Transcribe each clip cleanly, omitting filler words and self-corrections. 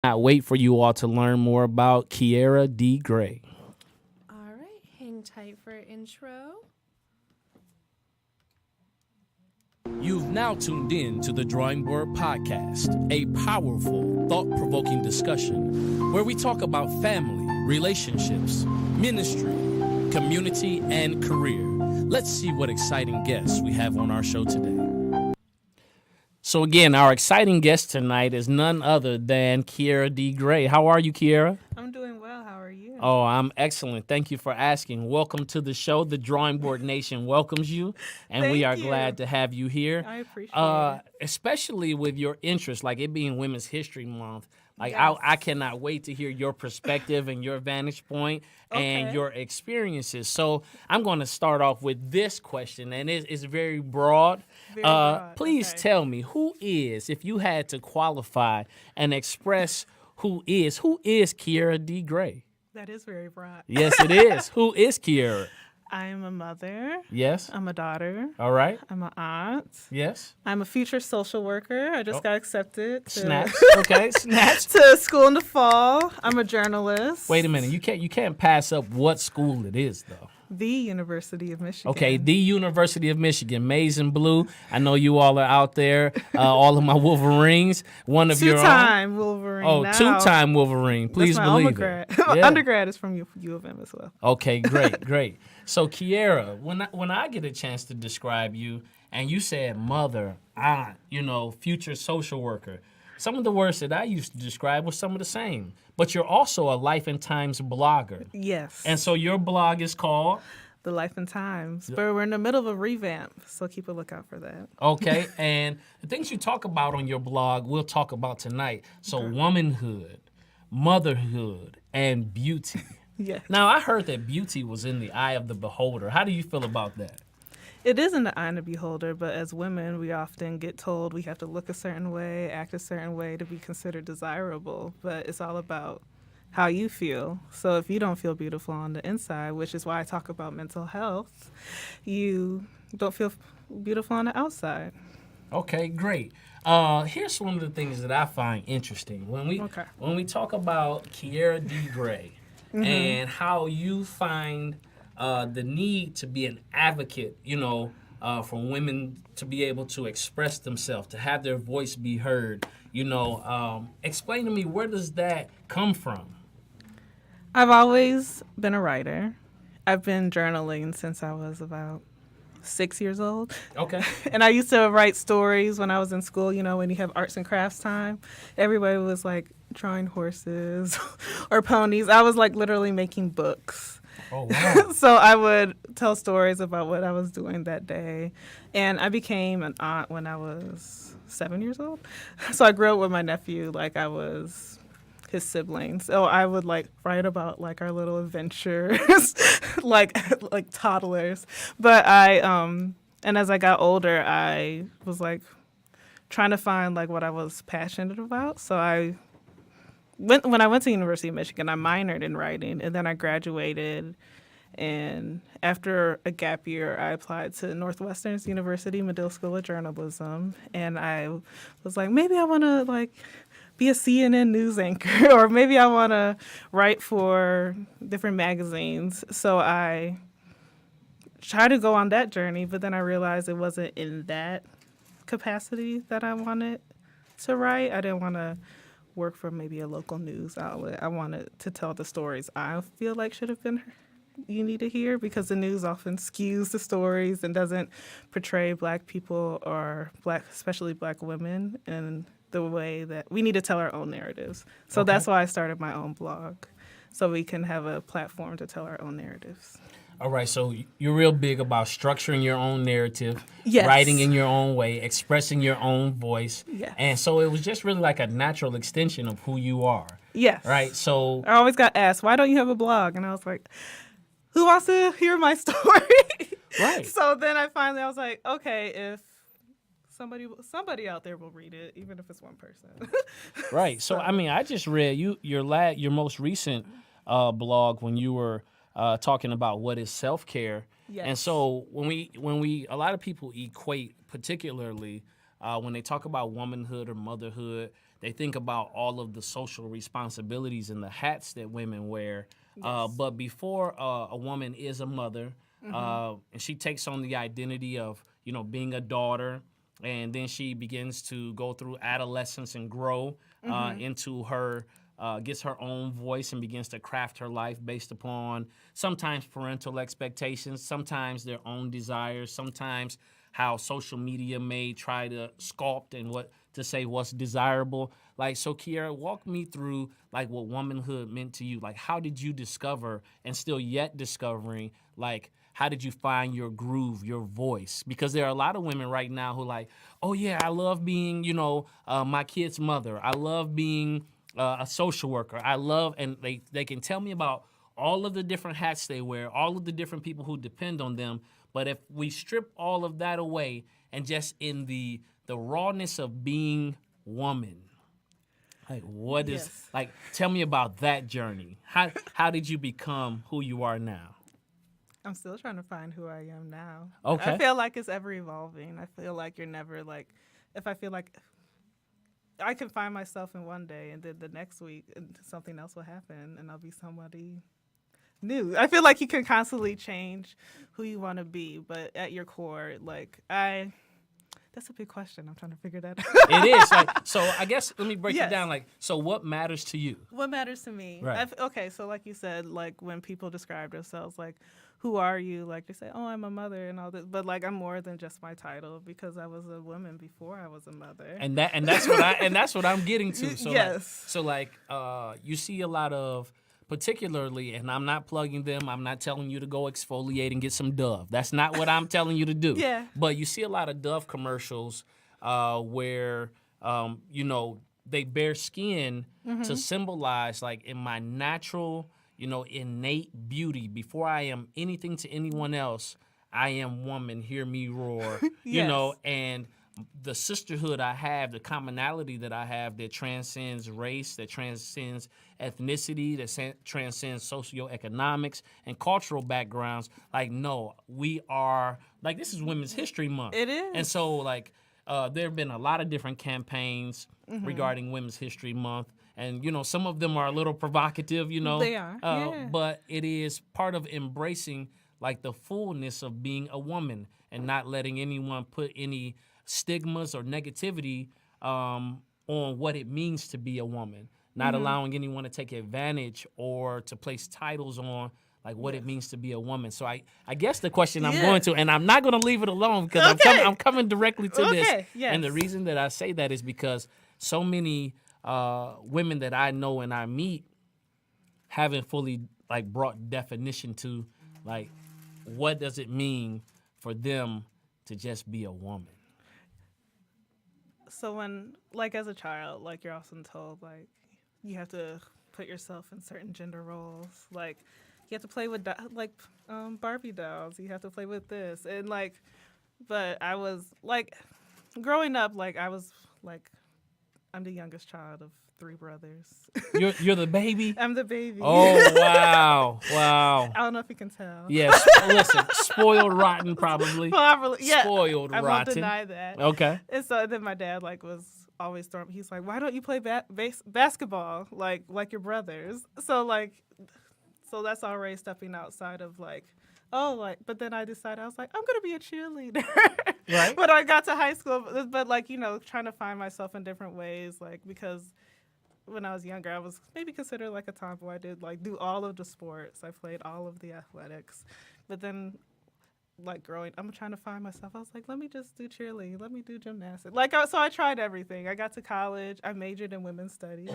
Not wait for you all to learn more about Kiera D. Gray. All right, hang tight for intro. You've now tuned in to the Drawing Board Podcast, a powerful, thought-provoking discussion where we talk about family, relationships, ministry, community, and career. Let's see what exciting guests we have on our show today. So again, our exciting guest tonight is none other than Kiera D. Gray. How are you, Kiera? I'm doing well. How are you? Oh, I'm excellent. Thank you for asking. Welcome to the show. The Drawing Board Nation welcomes you, and we are Thank you. glad to have you here. I appreciate it. Especially with your interest, like it being Women's History Month. Like Yes. I cannot wait to hear your perspective and your vantage point and Okay. your experiences. So I'm going to start off with this question, and it's very broad. Very broad, Please okay. tell me, who is, if you had to qualify and express who is Kiera D. Gray? That is very broad. Yes, it is. Who is Kiera? I'm a mother. Yes. I'm a daughter. All right. I'm an aunt. Yes. I'm a future social worker. I just got accepted to, Snaps. Okay. Snaps. to school in the fall. I'm a journalist. Wait a minute. You can't pass up what school it is though. The University of Michigan. Okay, the University of Michigan, maize and blue. I know you all are out there. All of my Wolverines. One of your own. Two-time Wolverine. Oh, now. two-time Wolverine. Please That's my believe undergrad. it. Yeah. Undergrad is from U of M as well. Okay, great, great. So Kiera, when I get a chance to describe you, and you said mother, aunt, future social worker, some of the words that I used to describe were some of the same. But you're also a Life and Times blogger. Yes. And so your blog is called? The Life and Times. But we're in the middle of a revamp, so keep a lookout for that. Okay, and the things you talk about on your blog, we'll talk about tonight. So womanhood, motherhood, and beauty. Yeah. Now, I heard that beauty was in the eye of the beholder. How do you feel about that? It is in the eye of the beholder, but as women, we often get told we have to look a certain way, act a certain way to be considered desirable. But it's all about how you feel. So if you don't feel beautiful on the inside, which is why I talk about mental health, you don't feel beautiful on the outside. Okay, great. Here's one of the things that I find interesting. When we talk about Kiera D. Gray and how you find the need to be an advocate, for women to be able to express themselves, to have their voice be heard, explain to me, where does that come from? I've always been a writer. I've been journaling since I was about 6 years old. Okay. And I used to write stories when I was in school, when you have arts and crafts time. Everybody was like drawing horses or ponies. I was like literally making books. Oh, wow. So I would tell stories about what I was doing that day. And I became an aunt when I was 7 years old. So I grew up with my nephew like I was his siblings. So I would like write about like our little adventures, like toddlers. But and as I got older, I was like trying to find like what I was passionate about. So when I went to University of Michigan, I minored in writing, and then I graduated. And after a gap year, I applied to Northwestern's University Medill School of Journalism, and I was like, maybe I want to like be a CNN news anchor, or maybe I want to write for different magazines. So I tried to go on that journey, but then I realized it wasn't in that capacity that I wanted to write. I didn't want to work for maybe a local news outlet. I wanted to tell the stories I feel like should have been you need to hear, because the news often skews the stories and doesn't portray Black people or especially Black women in the way that we need to tell our own narratives. So that's why I started my own blog, so we can have a platform to tell our own narratives. All right, so you're real big about structuring your own narrative, Yes. writing in your own way, expressing your own voice. Yes. And so it was just really like a natural extension of who you are. Yes. Right? So, I always got asked, why don't you have a blog? And I was like, who wants to hear my story? right. So then I was like, okay, if somebody out there will read it, even if it's one person. Right. So, I mean, I just read your most recent blog when you were talking about what is self-care. Yes. And so when we a lot of people equate, particularly when they talk about womanhood or motherhood, they think about all of the social responsibilities and the hats that women wear. But before a woman is a mother, and she takes on the identity of, being a daughter, and then she begins to go through adolescence and grow into her, gets her own voice and begins to craft her life based upon sometimes parental expectations, sometimes their own desires, sometimes how social media may try to sculpt and what's desirable. Like, so Kiera, walk me through like what womanhood meant to you. Like, how did you discover and still yet discovering, like, how did you find your groove, your voice? Because there are a lot of women right now who like, oh yeah, I love being, my kid's mother. I love being a social worker. I love, and they can tell me about all of the different hats they wear, all of the different people who depend on them. But if we strip all of that away and just in the rawness of being woman, like what is, like, tell me about that journey. How did you become who you are now? I'm still trying to find who I am now. Okay. I feel like it's ever evolving. I feel like you're never like, if I feel like I can find myself in one day and then the next week something else will happen and I'll be somebody new. I feel like you can constantly change who you want to be, but at your core, that's a big question. I'm trying to figure that out. It is. Like, so I guess let me break it down. Like, so what matters to you? What matters to me? Right. Okay, so like you said, like when people describe themselves, like, who are you? Like they say, oh, I'm a mother and all this, but like I'm more than just my title because I was a woman before I was a mother. And that's what I'm getting to. So yes. You see a lot of, particularly, and I'm not plugging them, I'm not telling you to go exfoliate and get some Dove. That's not what I'm telling you to do. Yeah. But you see a lot of Dove commercials where, they bear skin to symbolize, like, in my natural, innate beauty, before I am anything to anyone else, I am woman, hear me roar, and the sisterhood I have, the commonality that I have that transcends race, that transcends ethnicity, that transcends socioeconomics and cultural backgrounds. Like, no, we are, like, this is Women's History Month. It is. And so, like, there have been a lot of different campaigns regarding Women's History Month. And, some of them are a little provocative, They are, But it is part of embracing, like, the fullness of being a woman and not letting anyone put any stigmas or negativity on what it means to be a woman, not allowing anyone to take advantage or to place titles on, like, what it means to be a woman. So I guess the question I'm going to, and I'm not going to leave it alone because I'm coming directly to this. Yes. And the reason that I say that is because so many women that I know and I meet haven't fully, like, brought definition to, like, what does it mean for them to just be a woman. So when, like, as a child, like, you're often told, like, you have to put yourself in certain gender roles. Like, you have to play with, Barbie dolls. You have to play with this. And, like, but I was, like, growing up, like, I was, like, I'm the youngest child of 3 brothers. You're the baby? I'm the baby. Oh, wow. I don't know if you can tell. Yeah, listen, spoiled rotten probably. Probably, yeah. Spoiled rotten. I won't deny that. Okay. And so then my dad, like, was always throwing, he's like, why don't you play basketball like your brothers? So, like, so that's already stepping outside of, like, but then I decided, I was like, I'm going to be a cheerleader. Right. When I got to high school, but like, trying to find myself in different ways, like, because when I was younger, I was maybe considered like a tomboy. I did, like, do all of the sports. I played all of the athletics. But then, like, I'm trying to find myself. I was like, let me just do cheerleading. Let me do gymnastics. Like, so I tried everything. I got to college. I majored in women's studies.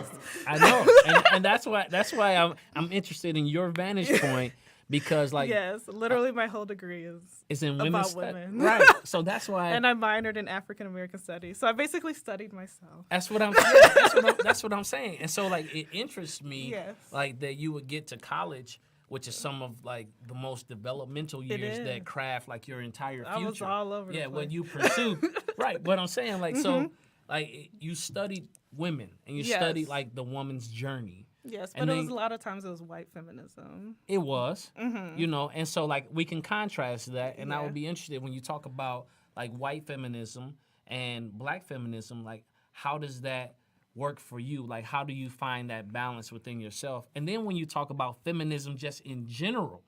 I know. And that's why I'm interested in your vantage point. Because, like, yes, literally my whole degree is in about women. Right. So that's why. And I minored in African American studies. So I basically studied myself. That's what I'm saying. That's what I'm saying. And so, like, it interests me, like, that you would get to college, which is some of, like, the most developmental years that craft, like, your entire future. I was all over the place. When you pursue. Right. What I'm saying, like, so, like, you studied women and you studied, like, the woman's journey. Yes, but it was a lot of times it was white feminism. It was, and so, like, we can contrast that, and I would be interested when you talk about, like, white feminism and black feminism, like, how does that work for you? Like, how do you find that balance within yourself? And then when you talk about feminism just in general,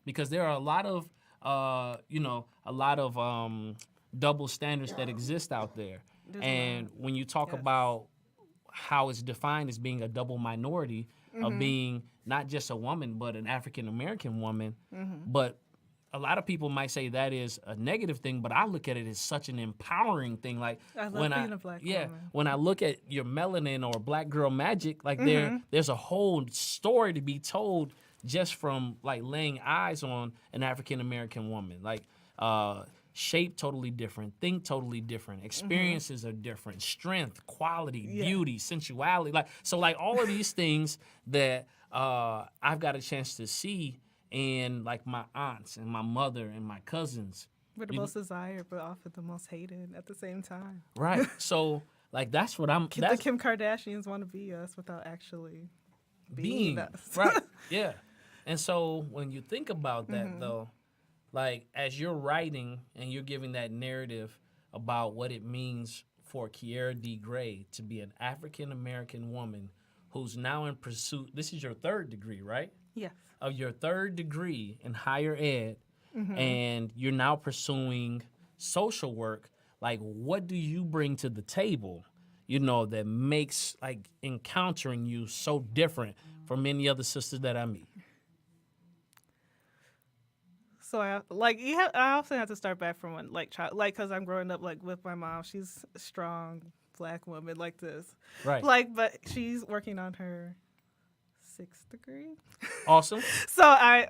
because there are a lot of, double standards that exist out there. And when you talk about how it's defined as being a double minority, of being not just a woman, but an African-American woman, but a lot of people might say that is a negative thing, but I look at it as such an empowering thing. Like I love being a black woman. When I look at your melanin or black girl magic, like there's a whole story to be told just from like laying eyes on an African American woman. Like shape totally different, think totally different, experiences are different, strength, quality, beauty, sensuality. Like all of these things that I've got a chance to see. And like my aunts and my mother and my cousins. We're the most desired, but often the most hated at the same time. Right. So like that's what I'm. The Kim Kardashians want to be us without actually being us. Right. Yeah. And so when you think about that though, like as you're writing and you're giving that narrative about what it means for Kiera D. Gray to be an African American woman who's now in pursuit. This is your third degree, right? Yes. Of your third degree in higher ed, and you're now pursuing social work, like what do you bring to the table, that makes like encountering you so different from many other sisters that I meet? So I also have to start back from when because I'm growing up like with my mom. She's a strong black woman like this, right? But she's working on her 6th degree. Awesome. So I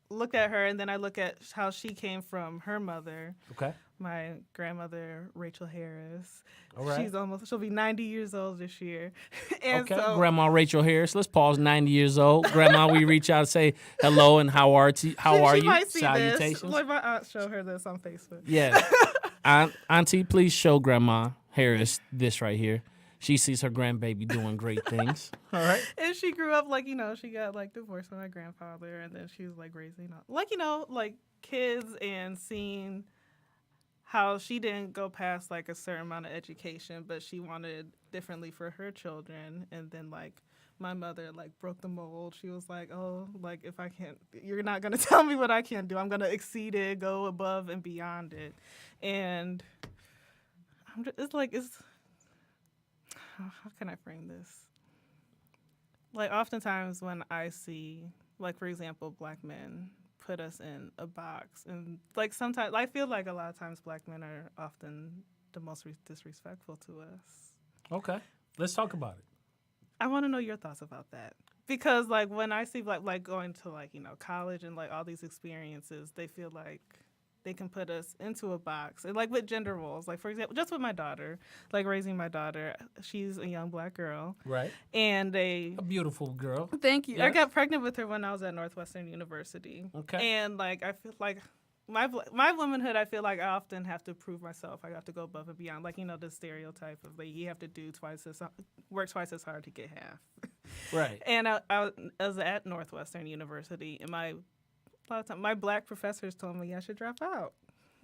look at her, and then I look at how she came from her mother. Okay. My grandmother, Rachel Harris. All right. She'll be 90 years old this year. And okay, so, Grandma Rachel Harris. Let's pause. 90 years old. Grandma, we reach out and say hello and how are you? She might see Salutations. this. Like my aunt showed her this on Facebook. Yeah. Auntie, please show Grandma Harris this right here. She sees her grandbaby doing great things. All right. And she grew up she got divorced from my grandfather, and then she was raising kids and seeing how she didn't go past a certain amount of education, but she wanted differently for her children. And then my mother broke the mold. She was if I can't, you're not gonna tell me what I can't do. I'm gonna exceed it, go above and beyond it. And how can I frame this? Oftentimes when I see, for example, black men put us in a box, and sometimes I feel a lot of times black men are often the most disrespectful to us. Okay, let's talk about it. I want to know your thoughts about that, because when I see going to college and all these experiences, they feel they can put us into a box. And with gender roles, for example, just with my daughter, raising my daughter, she's a young black girl. Right. And a beautiful girl. Thank you. Yes. I got pregnant with her when I was at Northwestern University. Okay. And I feel my womanhood, I feel I often have to prove myself. I have to go above and beyond. The stereotype of you have to work twice as hard to get half. Right. And I was at Northwestern University, and a lot of times my black professors told me I should drop out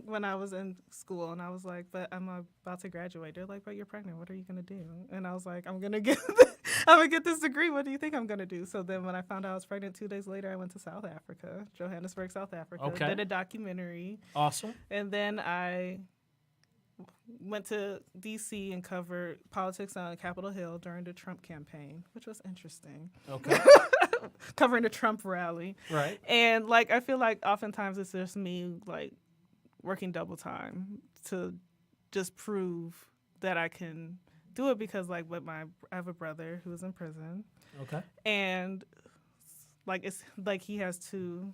when I was in school, and I was but I'm about to graduate. They're but you're pregnant. What are you gonna do? And I was I'm gonna get this degree. What do you think I'm gonna do? So then when I found out I was pregnant 2 days later, I went to South Africa, Johannesburg, South Africa. Okay. Did a documentary. Awesome. And then I went to D.C. and covered politics on Capitol Hill during the Trump campaign, which was interesting. Okay. Covering the Trump rally. Right. And I feel oftentimes it's just me working double time to just prove that I can do it, because I have a brother who's in prison. Okay. And it's he has two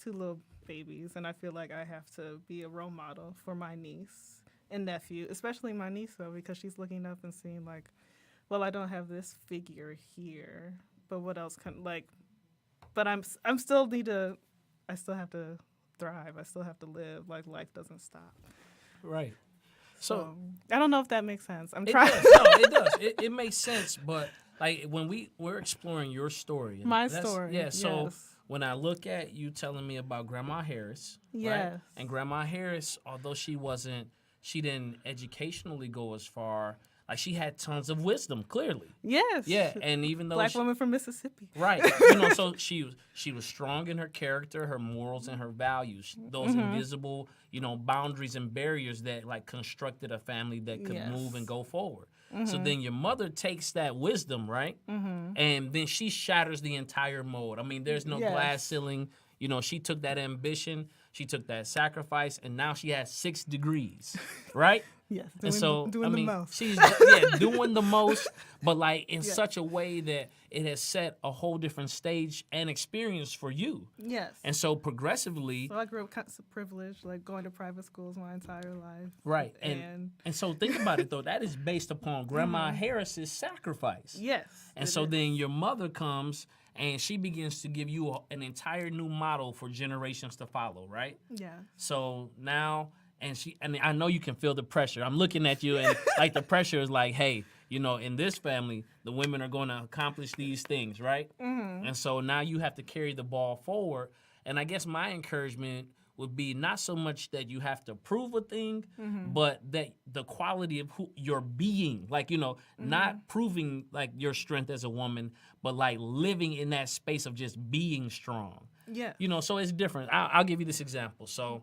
little babies, and I feel I have to be a role model for my niece and nephew, especially my niece though, because she's looking up and seeing I don't have this figure here, but what else can but I still have to thrive. I still have to live. Life doesn't stop. Right. So I don't know if that makes sense. I'm it trying. Does. No, it does. It makes sense, but when we're exploring your story, my story. Yeah. So yes. when I look at you telling me about Grandma Harris, yes. right? And Grandma Harris, although she didn't educationally go as far, like she had tons of wisdom, clearly. Yes. Yeah, and even though Black woman from Mississippi. right, so she was strong in her character, her morals, and her values. Those invisible, boundaries and barriers that like constructed a family that could move and go forward. So then your mother takes that wisdom, right, and then she shatters the entire mold. I mean, there's no glass ceiling. She took that ambition, she took that sacrifice, and now she has 6 degrees, right? Yes, Doing the most. She's doing the most, but like in such a way that it has set a whole different stage and experience for you. Yes. And so progressively, So I grew up kind of privileged, like going to private schools my entire life. right. And so think about it though, that is based upon Grandma Harris's sacrifice. Yes. And so then your mother comes and she begins to give you an entire new model for generations to follow, right? Yeah. So now, and I know you can feel the pressure. I'm looking at you, and like the pressure is like, hey, in this family, the women are going to accomplish these things, right? And so now you have to carry the ball forward. And I guess my encouragement would be not so much that you have to prove a thing, but that the quality of who you're being, like, not proving like your strength as a woman, but like living in that space of just being strong. Yeah. So it's different. I'll give you this example. So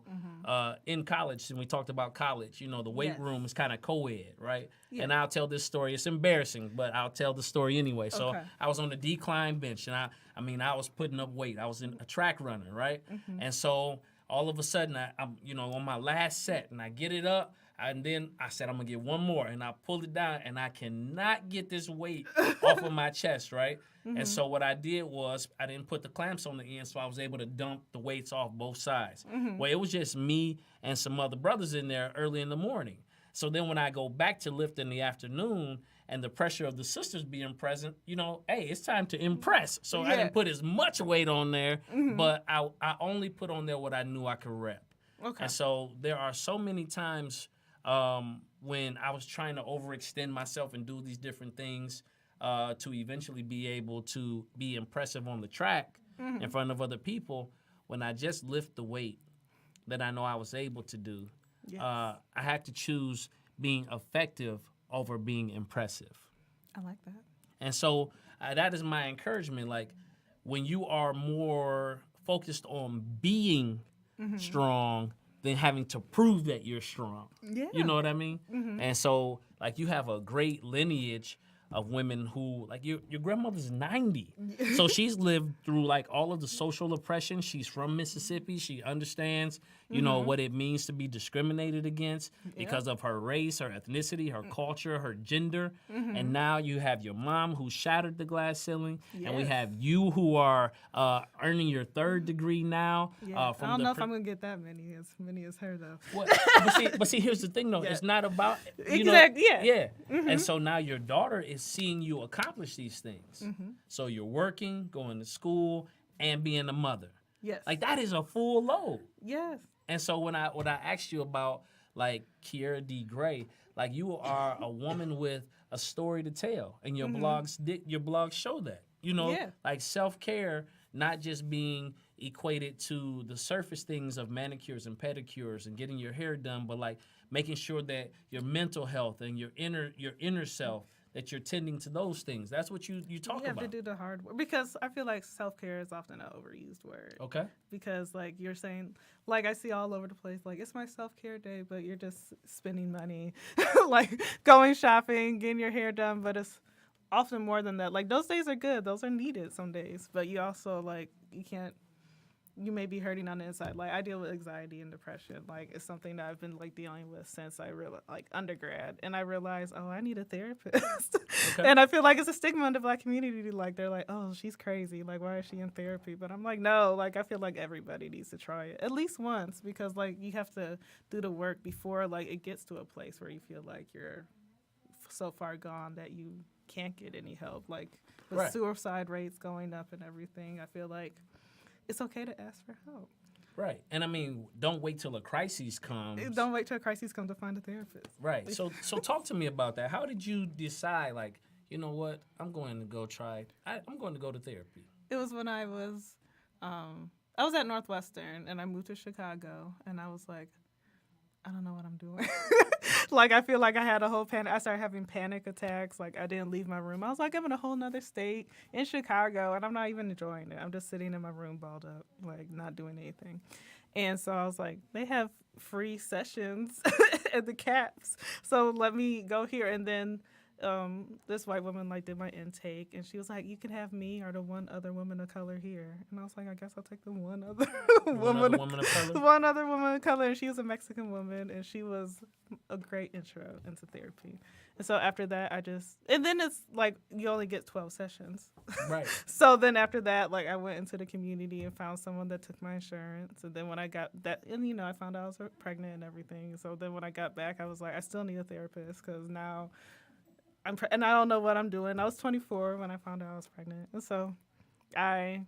in college, and we talked about college, the weight room is kind of co-ed, right? Yeah. And I'll tell this story. It's embarrassing, but I'll tell the story anyway. So I was on the decline bench, and I was putting up weight. I was a track runner, right? And so all of a sudden, I'm on my last set, and I get it up, and then I said, I'm going to get one more, and I pulled it down, and I cannot get this weight off of my chest, right? And so what I did was I didn't put the clamps on the end, so I was able to dump the weights off both sides. Well, it was just me and some other brothers in there early in the morning. So then when I go back to lift in the afternoon and the pressure of the sisters being present, hey, it's time to impress. So I didn't put as much weight on there, but I only put on there what I knew I could rep. Okay. And so there are so many times when I was trying to overextend myself and do these different things to eventually be able to be impressive on the track in front of other people, when I just lift the weight that I know I was able to do, I had to choose being effective over being impressive. I like that. And so that is my encouragement. Like, when you are more focused on being strong than having to prove that you're strong. Yeah. You know what I mean? And so, like, you have a great lineage of women who, like, your grandmother's 90. So she's lived through, like, all of the social oppression. She's from Mississippi. She understands, what it means to be discriminated against because of her race, her ethnicity, her culture, her gender. And now you have your mom who shattered the glass ceiling. And we have you who are earning your 3rd degree now. I don't know if I'm going to get that many as her, though. Well, but see, here's the thing, though. It's not about, exactly. Yeah. And so now your daughter is seeing you accomplish these things. So you're working, going to school, and being a mother. Yes. Like, that is a full load. Yes. And so when I asked you about, like, Kiera D. Gray, like, you are a woman with a story to tell, and your blogs show that. Like, self-care, not just being equated to the surface things of manicures and pedicures and getting your hair done, but like making sure that your mental health and your inner self, that you're tending to those things. That's what you talk about. You have to do the hard work, because I feel like self-care is often an overused word. Okay. Because, like, you're saying, like, I see all over the place, like, it's my self-care day, but you're just spending money, like, going shopping, getting your hair done, but it's often more than that. Like, those days are good. Those are needed some days, but you also, like, you may be hurting on the inside. Like, I deal with anxiety and depression. Like, it's something that I've been, like, dealing with since I realized, like, undergrad. And I realized, I need a therapist. Okay. And I feel like it's a stigma in the Black community. Like, they're like, oh, she's crazy. Like, why is she in therapy? But I'm like, no. Like, I feel like everybody needs to try it at least once, because, like, you have to do the work before, like, it gets to a place where you feel like you're so far gone that you can't get any help. Like, with suicide rates going up and everything, I feel like it's okay to ask for help. Right. And I mean, don't wait till a crisis comes. Don't wait till a crisis comes to find a therapist. Right. So talk to me about that. How did you decide, like, you know what, I'm going to go to therapy? It was when I was at Northwestern, and I moved to Chicago, and I was like, I don't know what I'm doing. Like, I feel like I had a whole panic. I started having panic attacks. Like, I didn't leave my room. I was like, I'm in a whole nother state in Chicago, and I'm not even enjoying it. I'm just sitting in my room balled up, like, not doing anything. And so I was like, they have free sessions at the CAPS, so let me go here. And then this white woman like did my intake, and she was like, you can have me or the one other woman of color here. And I was like, I guess I'll take the one other woman of color. One other woman of color, and she was a Mexican woman, and she was a great intro into therapy. And so after that, and then it's like you only get 12 sessions. Right. So then after that, like I went into the community and found someone that took my insurance. And then when I got that, and I found out I was pregnant and everything. So then when I got back, I was like, I still need a therapist because now and I don't know what I'm doing. I was 24 when I found out I was pregnant. And so I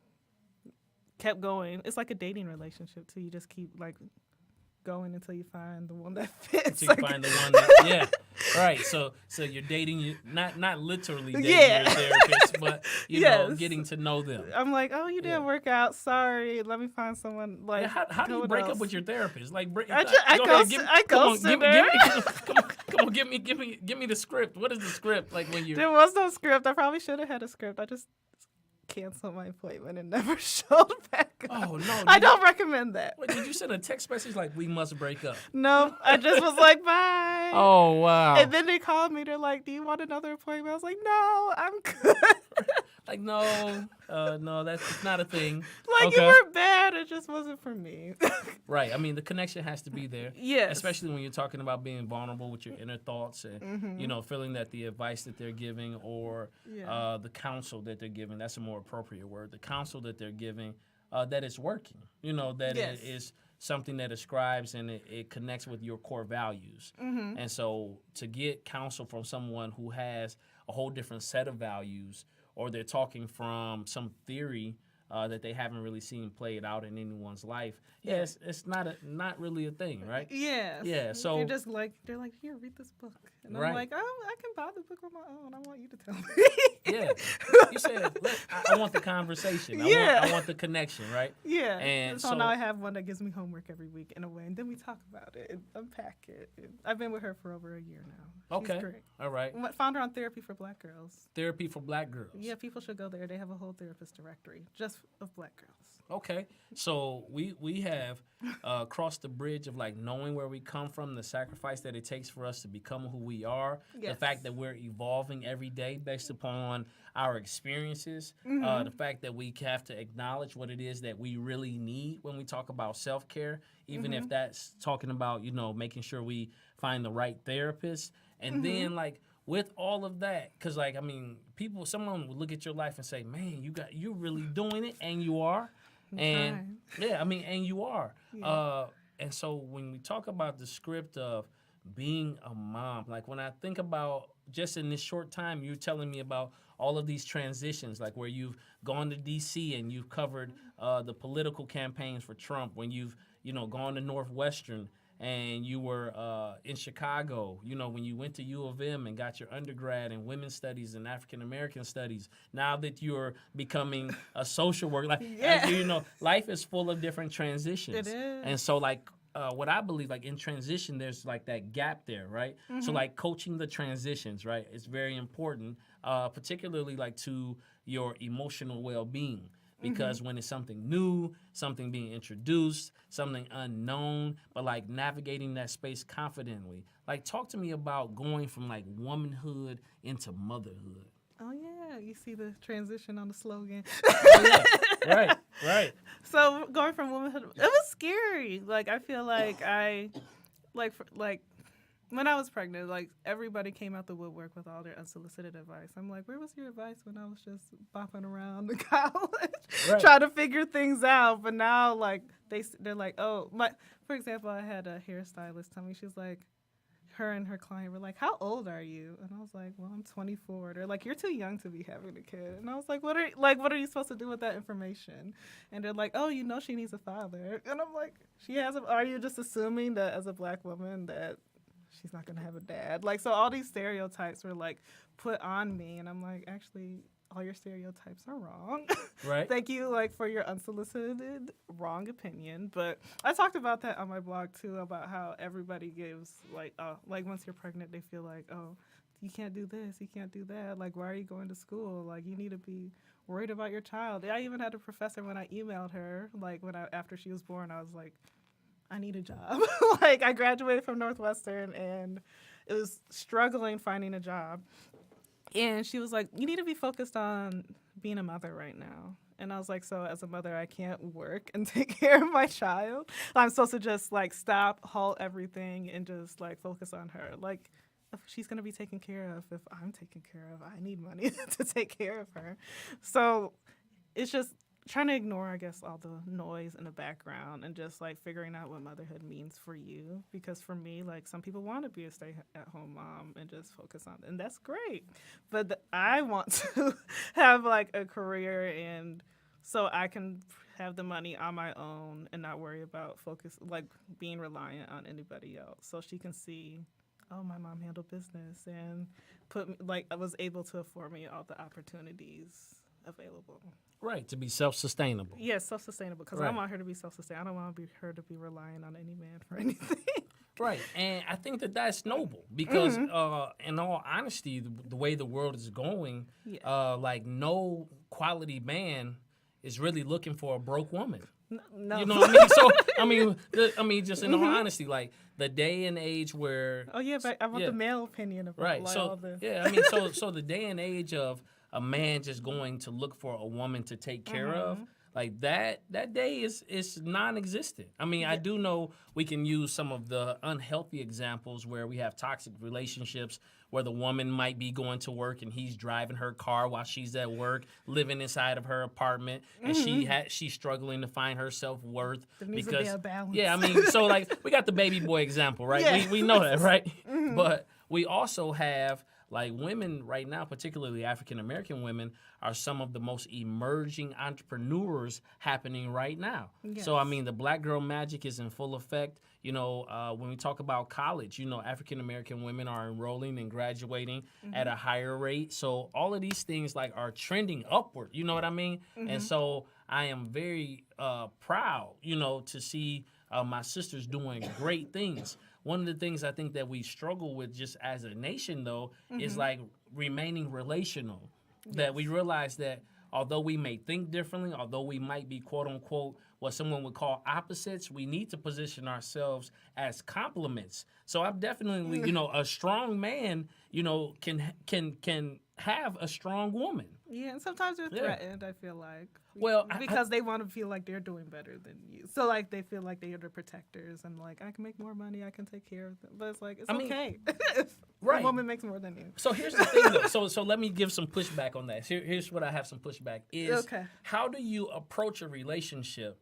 kept going. It's like a dating relationship too. You just keep like going until you find the one that fits. Until you find the one that, yeah, right. So you're dating, not literally dating your therapist, but you know, getting to know them. I'm like, oh, you didn't work out. Sorry, let me find someone. Like, how do you break up with your therapist? Like, Come on, give me the script. What is the script? Like when you there was no script. I probably should have had a script. I just canceled my appointment and never showed back up. Oh no! I don't recommend that. Wait, did you send a text message like we must break up? No, I just was like bye. Oh wow! And then they called me. They're like, "Do you want another appointment?" I was like, "No, I'm good." Like no, that's not a thing. Like you were bad. It just wasn't for me. Right. I mean, the connection has to be there. Yes. Especially when you're talking about being vulnerable with your inner thoughts and feeling that the advice that they're giving or the counsel that they're giving, that's a more appropriate word. The counsel that they're giving, that it's working. That it is something that ascribes and it connects with your core values. Mm-hmm. And so to get counsel from someone who has a whole different set of values, or they're talking from some theory that they haven't really seen played out in anyone's life. Yes, it's not really a thing, right? Yes. Yeah. So you're just like they're like, here, read this book, and I'm like, oh, I can buy the book on my own. I want you to tell me. Yeah. You said, I want the conversation. I want the connection, right? Yeah. And so now I have one that gives me homework every week in a way, and then we talk about it and unpack it. I've been with her for over a year now. Okay. She's great. All right. Found her on Therapy for Black Girls. Therapy for Black Girls. Yeah, people should go there. They have a whole therapist directory just of Black girls. Okay, so we have crossed the bridge of like knowing where we come from, the sacrifice that it takes for us to become who we are, the fact that we're evolving every day based upon our experiences, the fact that we have to acknowledge what it is that we really need when we talk about self-care, even if that's talking about, making sure we find the right therapist. And then like with all of that, because like, I mean, someone would look at your life and say, man, you're really doing it, and you are. And and you are. Yeah. And so when we talk about the script of being a mom, like when I think about just in this short time, you're telling me about all of these transitions, like where you've gone to D.C. and you've covered the political campaigns for Trump, when you've, gone to Northwestern and you were in Chicago, when you went to U of M and got your undergrad in women's studies and African American studies. Now that you're becoming a social worker, life is full of different transitions. It is. And so, like, what I believe, like in transition, there's like that gap there, right? Mm-hmm. So, like coaching the transitions, right, is very important, particularly like to your emotional well-being. Because when it's something new, something being introduced, something unknown, but like navigating that space confidently. Like, talk to me about going from like womanhood into motherhood. Oh, yeah. You see the transition on the slogan. Oh, yeah. Right. So going from womanhood, it was scary. Like, I feel like when I was pregnant, like, everybody came out the woodwork with all their unsolicited advice. I'm like, where was your advice when I was just bopping around the college, trying to figure things out? But now, like, they're like, for example, I had a hairstylist tell me, she's like, her and her client were like, how old are you? And I was like, well, I'm 24. They're like, you're too young to be having a kid. And I was like, what are you supposed to do with that information? And they're like, oh, she needs a father. And I'm like, are you just assuming that as a Black woman that she's not going to have a dad? Like, so all these stereotypes were like put on me, and I'm like, actually, all your stereotypes are wrong. Right. Thank you, like, for your unsolicited wrong opinion. But I talked about that on my blog too, about how everybody gives like once you're pregnant, they feel like, oh, you can't do this, you can't do that. Like, why are you going to school? Like, you need to be worried about your child. I even had a professor when I emailed her, like after she was born, I was like, I need a job. Like, I graduated from Northwestern and it was struggling finding a job. And she was like, you need to be focused on being a mother right now. And I was like, so as a mother, I can't work and take care of my child. I'm supposed to just like stop, halt everything, and just like focus on her. Like, if she's going to be taken care of, if I'm taken care of, I need money to take care of her. So it's just trying to ignore, I guess, all the noise in the background and just like figuring out what motherhood means for you. Because for me, like, some people want to be a stay-at-home mom and just focus on it, and that's great. But I want to have like a career, and so I can have the money on my own and not worry about being reliant on anybody else. So she can see, oh, my mom handled business and I was able to afford me all the opportunities available. Right, to be self-sustainable. Yes, self-sustainable, because I want her to be self-sustainable. I don't want her to be relying on any man for anything. Right, and I think that that's noble because, in all honesty, the way the world is going, like, no quality man is really looking for a broke woman. No. You know what I mean? So, I mean, just in all honesty, like, the day and age where... Oh, yeah, but I want the male opinion of all this. Yeah, I mean, so the day and age of a man just going to look for a woman to take care of, like, that day is non-existent. I mean, I do know we can use some of the unhealthy examples where we have toxic relationships where the woman might be going to work and he's driving her car while she's at work, living inside of her apartment, and she's struggling to find her self-worth. There needs to be a balance. Yeah, I mean, so, like, we got the baby boy example, right? Yeah. We know that, right? But we also have, like, women right now, particularly African-American women, are some of the most emerging entrepreneurs happening right now. Yes. So, I mean, the black girl magic is in full effect. You know, when we talk about college, you know, African-American women are enrolling and graduating at a higher rate. So all of these things, like, are trending upward. You know what I mean? And so I am very proud, you know, to see my sisters doing great things. One of the things I think that we struggle with just as a nation, though, is like remaining relational. Yes. That we realize that although we may think differently, although we might be, quote unquote, what someone would call opposites, we need to position ourselves as complements. So I'm definitely, you know, a strong man, you know, can have a strong woman. Yeah, and sometimes they're threatened, I feel like. Well, because they want to feel like they're doing better than you. So, like, they feel like they are the protectors and, like, I can make more money, I can take care of them. But it's like, it's okay. If a woman makes more than you. So here's the thing, though. So let me give some pushback on that. Here's what I have some pushback is, how do you approach a relationship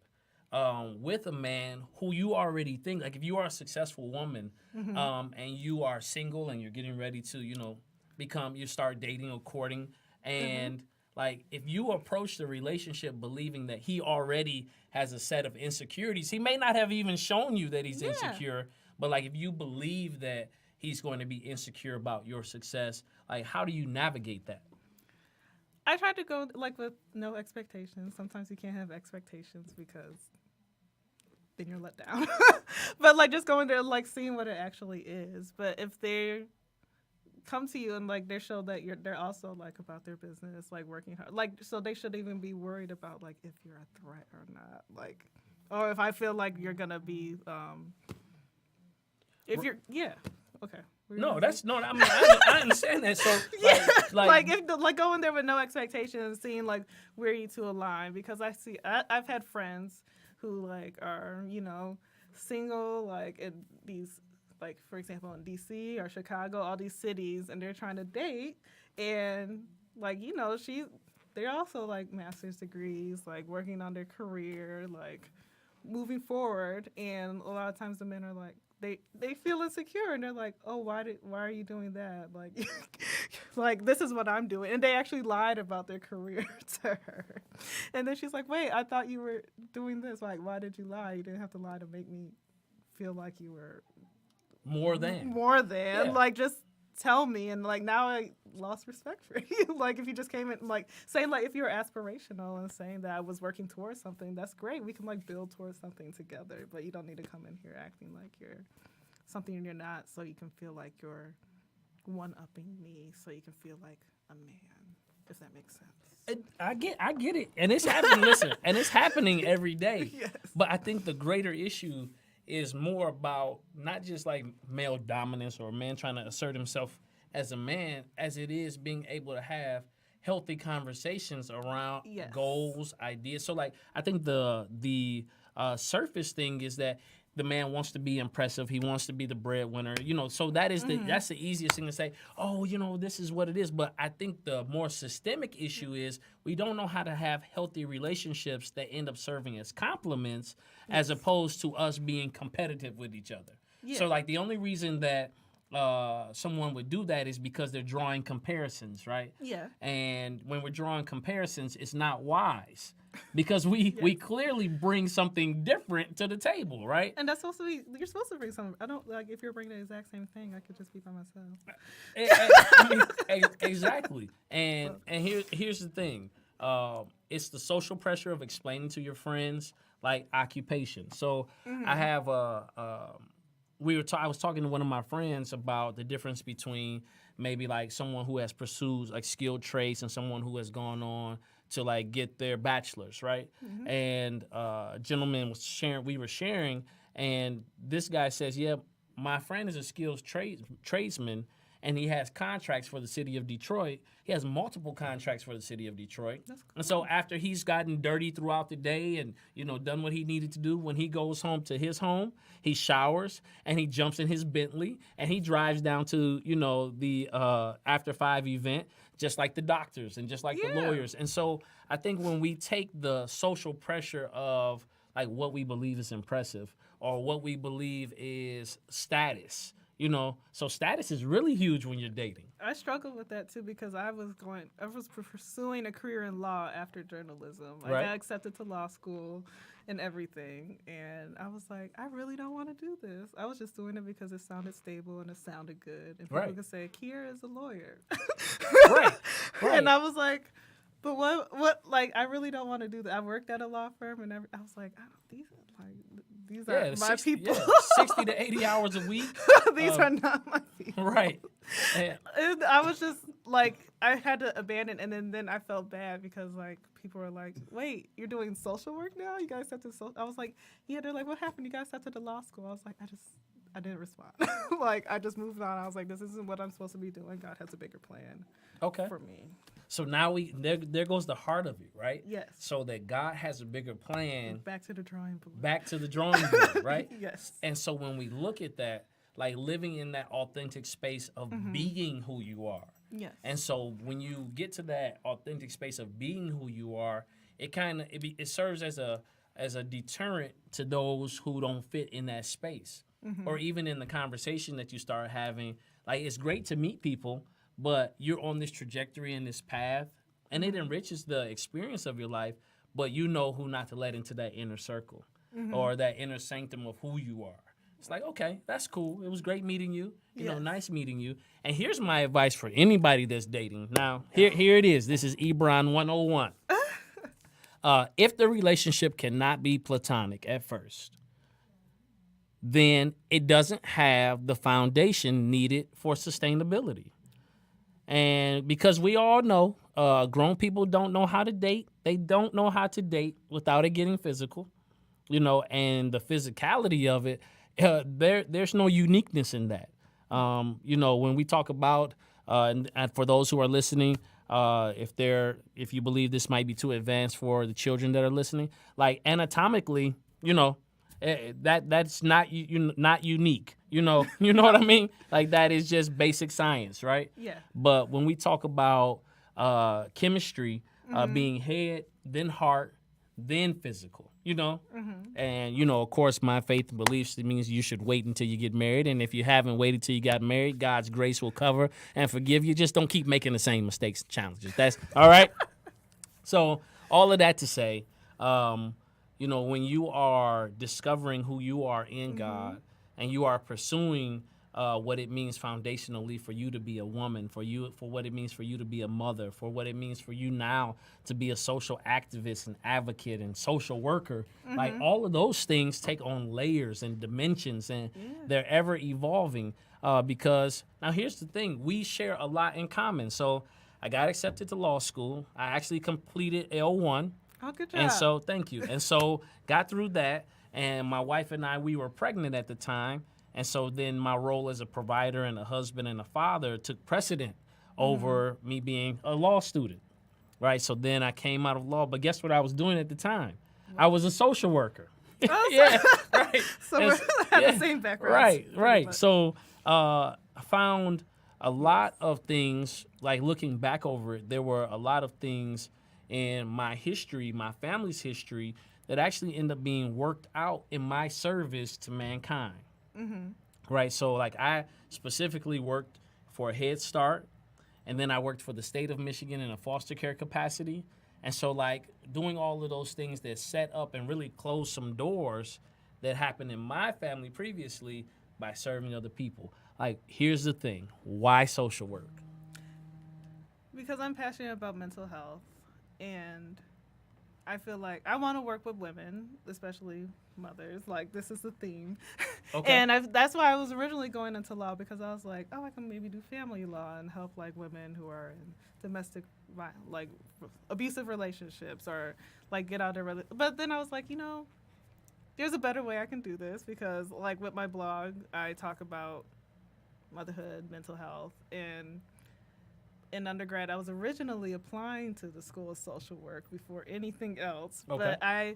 with a man who you already think, like, if you are a successful woman and you are single and you're getting ready to, you know, you start dating or courting, and like, if you approach the relationship believing that he already has a set of insecurities, he may not have even shown you that he's insecure, but, like, if you believe that he's going to be insecure about your success, like, how do you navigate that? I try to go, like, with no expectations. Sometimes you can't have expectations because then you're let down. But, like, just going there, like, seeing what it actually is. But if they come to you and, like, they show that they're also, like, about their business, like, working hard, like, so they should even be worried about, like, if you're a threat or not, like, or if I feel like you're gonna be if you're okay. No, that's no. I mean, I understand that. So, like going there with no expectations, seeing, like, where you two align, because I've had friends who, like, are, you know, single, like, in these, like, for example, in DC or Chicago, all these cities, and they're trying to date, and, like, you know, they're also, like, master's degrees, like, working on their career, like, moving forward, and a lot of times the men are like, they feel insecure, and they're like, oh, why are you doing that? Like, like, this is what I'm doing. And they actually lied about their career to her. And then she's like, wait, I thought you were doing this. Like, why did you lie? You didn't have to lie to make me feel like you were more than. Yeah. Like, just tell me, and like now I lost respect for you. Like if you just came in like saying like if you were aspirational and saying that I was working towards something, that's great. We can like build towards something together, but you don't need to come in here acting like you're something you're not, so you can feel like you're one-upping me, so you can feel like a man, if that makes sense. I get it, and it's happening. Listen, and it's happening every day. Yes. But I think the greater issue is more about not just like male dominance or a man trying to assert himself as a man, as it is being able to have healthy conversations around goals, ideas. So like I think the surface thing is that the man wants to be impressive. He wants to be the breadwinner. So that is that's the easiest thing to say. Oh, this is what it is. But I think the more systemic issue is we don't know how to have healthy relationships that end up serving as compliments as opposed to us being competitive with each other. Yeah. So like the only reason that someone would do that is because they're drawing comparisons, right? Yeah. And when we're drawing comparisons, it's not wise. Because we clearly bring something different to the table, right? And that's supposed to be, you're supposed to bring something. I don't, like, if you're bringing the exact same thing, I could just be by myself. Exactly. And here's the thing. It's the social pressure of explaining to your friends, like, occupation. So I have I was talking to one of my friends about the difference between maybe, like, someone who has pursued, like, skilled trades and someone who has gone on to like get their bachelor's, right? Mm-hmm. And a gentleman was sharing, we were sharing, and this guy says, yeah, my friend is a skilled tradesman, and he has contracts for the city of Detroit. He has multiple contracts for the city of Detroit. That's cool. And so after he's gotten dirty throughout the day and, done what he needed to do, when he goes home to his home, he showers and he jumps in his Bentley and he drives down to, the After 5 event, just like the doctors and just like the lawyers. And so I think when we take the social pressure of like what we believe is impressive or what we believe is status, so status is really huge when you're dating. I struggled with that too because I was pursuing a career in law after journalism. I got accepted to law school and everything, and I was like, I really don't want to do this. I was just doing it because it sounded stable and it sounded good, and people could say, Kiera is a lawyer. Right. And I was like, but what? Like, I really don't want to do that. I worked at a law firm, and I was like, these are my people. 60 to 80 hours a week. These are not my people. Right. And I was just like, I had to abandon, and then I felt bad because like people were like, wait, you're doing social work now? You guys have to I was like, yeah. They're like, what happened? You guys have to the law school. I was like, I didn't respond. Like, I just moved on. I was like, this isn't what I'm supposed to be doing. God has a bigger plan for me. So now there goes the heart of it, right? Yes. So that God has a bigger plan. Back to the drawing board. Back to the drawing board, right? Yes. And so when we look at that, like living in that authentic space of being who you are. Yes. And so when you get to that authentic space of being who you are, it serves as a deterrent to those who don't fit in that space. Mm-hmm. Or even in the conversation that you start having, like it's great to meet people, but you're on this trajectory and this path, and it enriches the experience of your life, but you know who not to let into that inner circle or that inner sanctum of who you are. It's like, okay, that's cool. It was great meeting you. Nice meeting you. And here's my advice for anybody that's dating. Now, here it is. This is Ebron 101. If the relationship cannot be platonic at first, then it doesn't have the foundation needed for sustainability. And because we all know grown people don't know how to date. They don't know how to date without it getting physical, and the physicality of it, there's no uniqueness in that. When we talk about, and for those who are listening, if you believe this might be too advanced for the children that are listening, like anatomically, that's not unique. You know what I mean? Like that is just basic science, right? Yeah. But when we talk about chemistry, being head, then heart, then physical, and of course my faith and beliefs, it means you should wait until you get married, and if you haven't waited till you got married, God's grace will cover and forgive you. Just don't keep making the same mistakes and challenges. That's all right. So all of that to say, when you are discovering who you are in God and you are pursuing what it means foundationally for you to be a woman, for what it means for you to be a mother, for what it means for you now to be a social activist and advocate and social worker. Like all of those things take on layers and dimensions, and they're ever evolving. Because now here's the thing, we share a lot in common. So I got accepted to law school. I actually completed L1. Oh, good job. And so, thank you. And so, got through that. And my wife and I, we were pregnant at the time. And so then my role as a provider and a husband and a father took precedent over me being a law student, right? So then I came out of law. But guess what I was doing at the time? I was a social worker. Oh, Yeah, right. So we have the same background. Right. So I found a lot of things, like looking back over it, there were a lot of things in my history, my family's history, that actually end up being worked out in my service to mankind. Right. So like I specifically worked for Head Start, and then I worked for the state of Michigan in a foster care capacity. And so like doing all of those things that set up and really closed some doors that happened in my family previously by serving other people. Like, here's the thing. Why social work? Because I'm passionate about mental health, and I feel like I want to work with women, especially mothers. Like, this is the theme. Okay. And that's why I was originally going into law, because I was like, oh, I can maybe do family law and help like women who are in domestic, like abusive relationships, or like get out of But then I was like, there's a better way I can do this, because like with my blog, I talk about motherhood, mental health, and in undergrad, I was originally applying to the School of Social Work before anything else. Okay. But I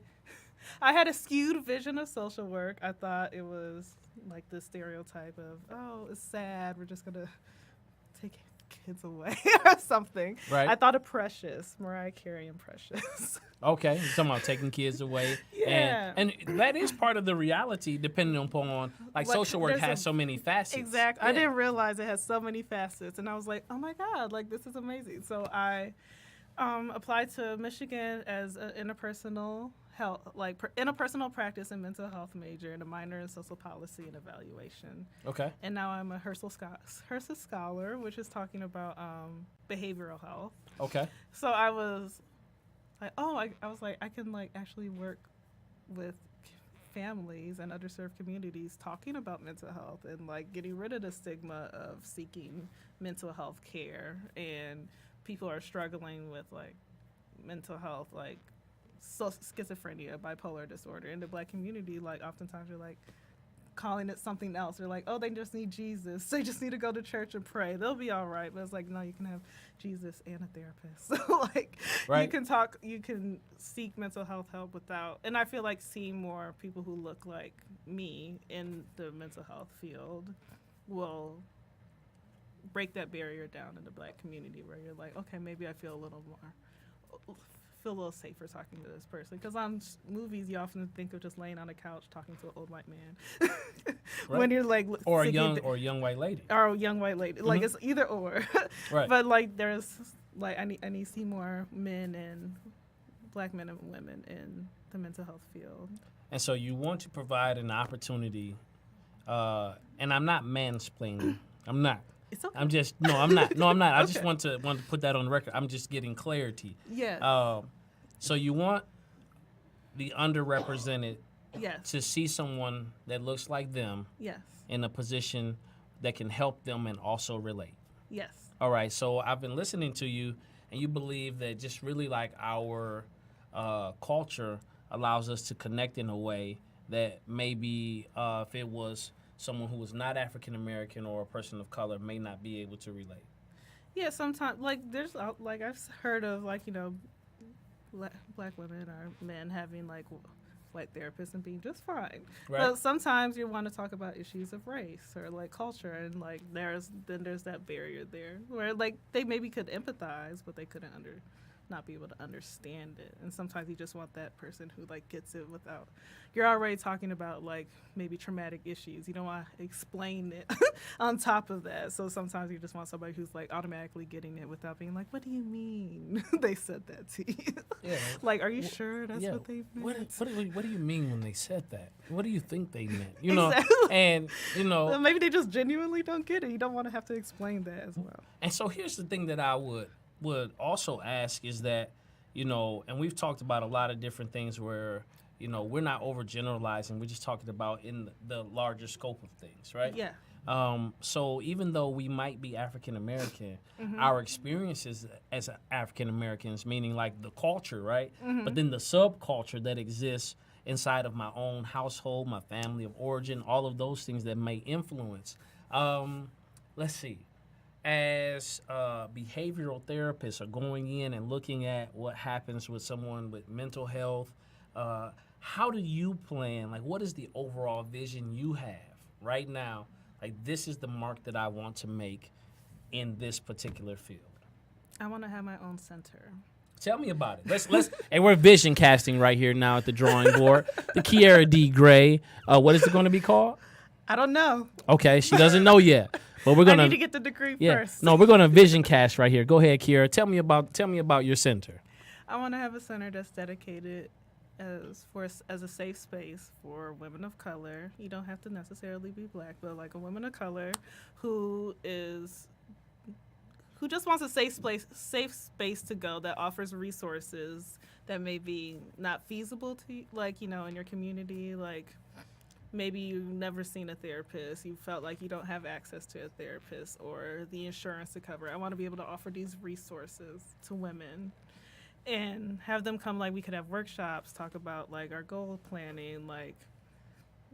had a skewed vision of social work. I thought it was like the stereotype of, oh, it's sad, we're just going to take kids away or something. Right. I thought of Precious, Mariah Carey and Precious. Okay, you're talking about taking kids away. Yeah. And that is part of the reality, depending upon, like social work has so many facets. Exactly. Yeah. I didn't realize it has so many facets, and I was like, oh my God, like this is amazing. So I applied to Michigan as an interpersonal practice and mental health major, and a minor in social policy and evaluation. Okay. And now I'm a HRSA scholar, which is talking about behavioral health. Okay. So I was like, I was like, I can like actually work with families and underserved communities talking about mental health, and like getting rid of the stigma of seeking mental health care, and people are struggling with like mental health, like schizophrenia, bipolar disorder. In the Black community, like oftentimes you're like calling it something else. They're like, oh, they just need Jesus. They just need to go to church and pray. They'll be all right. But it's like, no, you can have Jesus and a therapist. So like, right. you can seek mental health help without, and I feel like seeing more people who look like me in the mental health field will break that barrier down in the Black community, where you're like, okay, maybe I feel a little safer talking to this person. Because on movies, you often think of just laying on a couch talking to an old white man. Right. When you're like, or a young white lady. Or a young white lady. Like it's either or. Right. But like there's like I need to see more men and Black men and women in the mental health field. And so you want to provide an opportunity, and I'm not mansplaining. I'm not. It's okay. I'm not. I Okay. just want to put that on the record. I'm just getting clarity. Yeah. So you want the underrepresented Yes. to see someone that looks like them Yes. in a position that can help them and also relate. Yes. All right. So I've been listening to you, and you believe that just really like our culture allows us to connect in a way that maybe if it was someone who was not African American or a person of color may not be able to relate. Yeah, sometimes like there's like I've heard of like Black women or men having like white therapists and being just fine. Right. But sometimes you want to talk about issues of race or like culture, and like there's that barrier there where like they maybe could empathize, but they couldn't not be able to understand it. And sometimes you just want that person who like gets it without, you're already talking about like maybe traumatic issues. You don't want to explain it on top of that. So sometimes you just want somebody who's like automatically getting it without being like, what do you mean they said that to you? Yeah. Like, are you sure that's what they meant? What do you mean when they said that? What do you think they meant? You know, exactly. And you know, well, maybe they just genuinely don't get it. You don't want to have to explain that as well. And so here's the thing that I would also ask is that, you know, and we've talked about a lot of different things where, you know, we're not overgeneralizing. We're just talking about in the larger scope of things, right? Yeah. So even though we might be African American, our experiences as African Americans, meaning like the culture, right? But then the subculture that exists inside of my own household, my family of origin, all of those things that may influence. Let's see. As behavioral therapists are going in and looking at what happens with someone with mental health, how do you plan? Like, what is the overall vision you have right now? Like, this is the mark that I want to make in this particular field. I want to have my own center. Tell me about it. Let's. And we're vision casting right here now at the drawing board. The Kiara D. Gray. What is it going to be called? I don't know. Okay, she doesn't know yet. But we're gonna. I need to get the degree first. No, we're gonna vision cast right here. Go ahead, Kiara. Tell me about your center. I want to have a center that's dedicated as a safe space for women of color. You don't have to necessarily be Black, but like a woman of color who just wants a safe space to go that offers resources that may be not feasible to, like, you know, in your community, like. Maybe you've never seen a therapist. You felt like you don't have access to a therapist or the insurance to cover it. I want to be able to offer these resources to women and have them come, like we could have workshops, talk about like our goal planning, like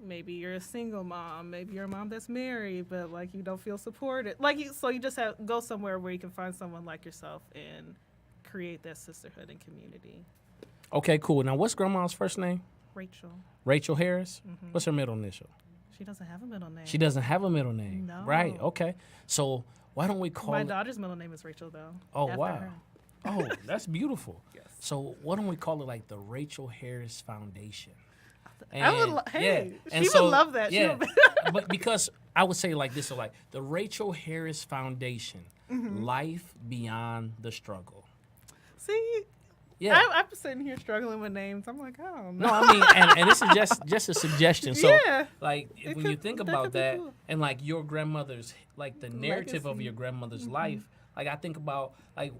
maybe you're a single mom, maybe you're a mom that's married, but like you don't feel supported. So you just go somewhere where you can find someone like yourself and create that sisterhood and community. Okay, cool. Now, what's Grandma's first name? Rachel. Rachel Harris? What's her middle initial? She doesn't have a middle name. She doesn't have a middle name. No. Right, okay. So why don't we call My daughter's middle name is Rachel, though. Oh, wow. Her. Oh, that's beautiful. Yes. So why don't we call it like the Rachel Harris Foundation? And, I would she would love that. Yeah, but because I would say like this, so like the Rachel Harris Foundation, Life Beyond the Struggle. See? Yeah, I'm sitting here struggling with names. I'm like, I don't know. No, I mean, and this is just a suggestion. So, like, when you think about that, cool. And like your grandmother's, like the narrative of your grandmother's life, like I think about like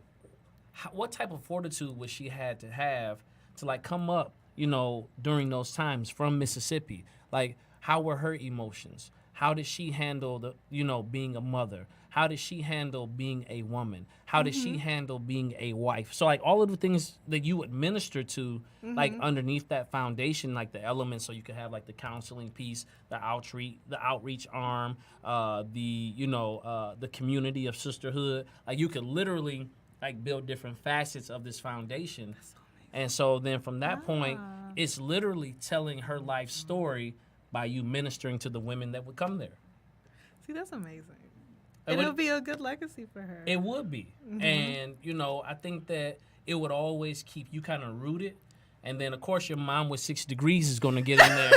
what type of fortitude would she had to have to like come up, you know, during those times from Mississippi. Like, how were her emotions? How did she handle the, you know, being a mother? How did she handle being a woman? How did she handle being a wife? So like all of the things that you would minister to, like underneath that foundation, like the elements, so you could have like the counseling piece, the outreach arm, the community of sisterhood. Like you could literally like build different facets of this foundation. That's so amazing. And so then from that point, it's literally telling her life story by you ministering to the women that would come there. See, that's amazing. It'll be a good legacy for her. It would be. And, you know, I think that it would always keep you kind of rooted. And then, of course, your mom with 6 degrees is going to get in there.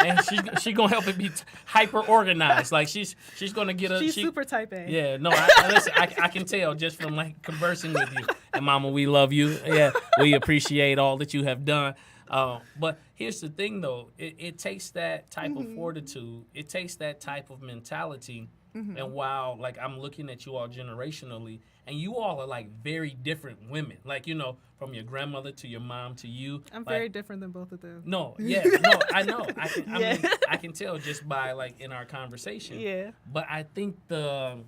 And she's going to help it be hyper organized. Like, she's going to get a... She's super type A. Yeah, no, I can tell just from, like, conversing with you. And, Mama, we love you. Yeah, we appreciate all that you have done. But here's the thing, though. It takes that type of fortitude. It takes that type of mentality. And while, like, I'm looking at you all generationally, and you all are, like, very different women. Like, you know, from your grandmother to your mom to you. I'm very different than both of them. No, I know. I can tell just by, like, in our conversation. Yeah. But I think the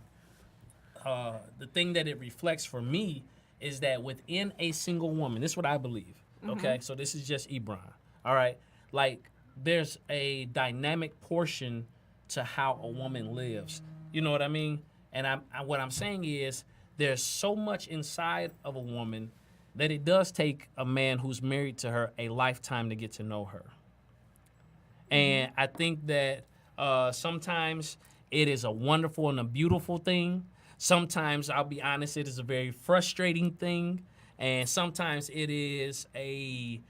thing that it reflects for me is that within a single woman, this is what I believe, okay? So this is just Ebron, all right? Like, there's a dynamic portion to how a woman lives. You know what I mean? And what I'm saying is there's so much inside of a woman that it does take a man who's married to her a lifetime to get to know her. And I think that sometimes it is a wonderful and a beautiful thing. Sometimes, I'll be honest, it is a very frustrating thing. And sometimes it is a